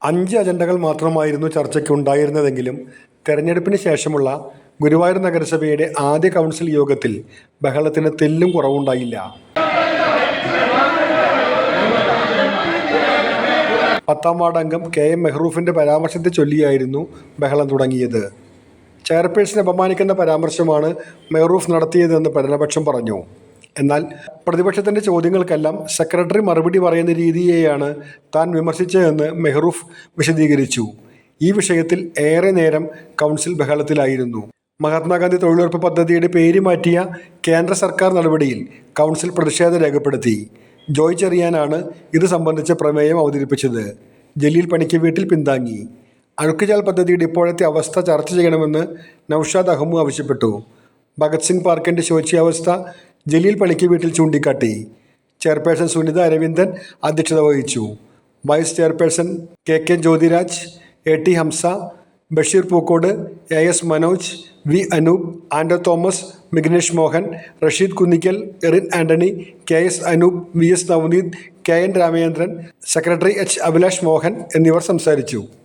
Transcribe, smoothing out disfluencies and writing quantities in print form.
5 അജണ്ടകൾ മാത്രമായിരുന്നു ചർച്ചയ്ക്കുണ്ടായിരുന്നതെങ്കിലും തെരഞ്ഞെടുപ്പിന് ശേഷമുള്ള ഗുരുവായൂർ നഗരസഭയുടെ ആദ്യ കൗൺസിൽ യോഗത്തിൽ ബഹളത്തിന് തെല്ലും കുറവുണ്ടായില്ല. 10ാം വാർഡ് അംഗം KM മെഹ്റൂഫിന്റെ പരാമർശത്തെ ചൊല്ലിയായിരുന്നു ബഹളം തുടങ്ങിയത്. ചെയർപേഴ്സണെ അപമാനിക്കുന്ന പരാമർശമാണ് മെഹ്റൂഫ് നടത്തിയതെന്ന് ഭരണപക്ഷം പറഞ്ഞു. എന്നാൽ പ്രതിപക്ഷത്തിന്റെ ചോദ്യങ്ങൾക്കെല്ലാം സെക്രട്ടറി മറുപടി പറയുന്ന രീതിയെയാണ് താൻ വിമർശിച്ചതെന്ന് മെഹ്റൂഫ് വിശദീകരിച്ചു. ഈ വിഷയത്തിൽ ഏറെ നേരം കൗൺസിൽ ബഹളത്തിലായിരുന്നു. മഹാത്മാഗാന്ധി തൊഴിലുറപ്പ് പദ്ധതിയുടെ പേര് മാറ്റിയ കേന്ദ്ര സർക്കാർ നടപടിയിൽ കൗൺസിൽ പ്രതിഷേധം രേഖപ്പെടുത്തി. ജോയ് ചെറിയാനാണ് ഇത് സംബന്ധിച്ച പ്രമേയം അവതരിപ്പിച്ചത്. ജലീൽ പണിക്ക് വീട്ടിൽ പിന്താങ്ങി. അഴുക്കുചാൽ പദ്ധതിയുടെ ഇപ്പോഴത്തെ അവസ്ഥ ചർച്ച ചെയ്യണമെന്ന് നൌഷാദ് അഹമ്മു ആവശ്യപ്പെട്ടു. ഭഗത് സിംഗ് പാർക്കിന്റെ ശോച്യാവസ്ഥ ജലീൽ പണിക്ക് വീട്ടിൽ ചൂണ്ടിക്കാട്ടി. ചെയർപേഴ്സൺ സുനിത അരവിന്ദൻ അധ്യക്ഷത വഹിച്ചു. Vice chairperson KK Jyothiraj, AT Hamsa, Basheer Pookode, AS Manoj, V Anoop, Ando Thomas, Mignesh Mohan, Rasheed Kunnikkal, Erin Antony, KS Anoop, VS Navaneeth, KN Ramachandran, secretary H Abhilash Mohan എന്നിവർ സംസാരിച്ചു.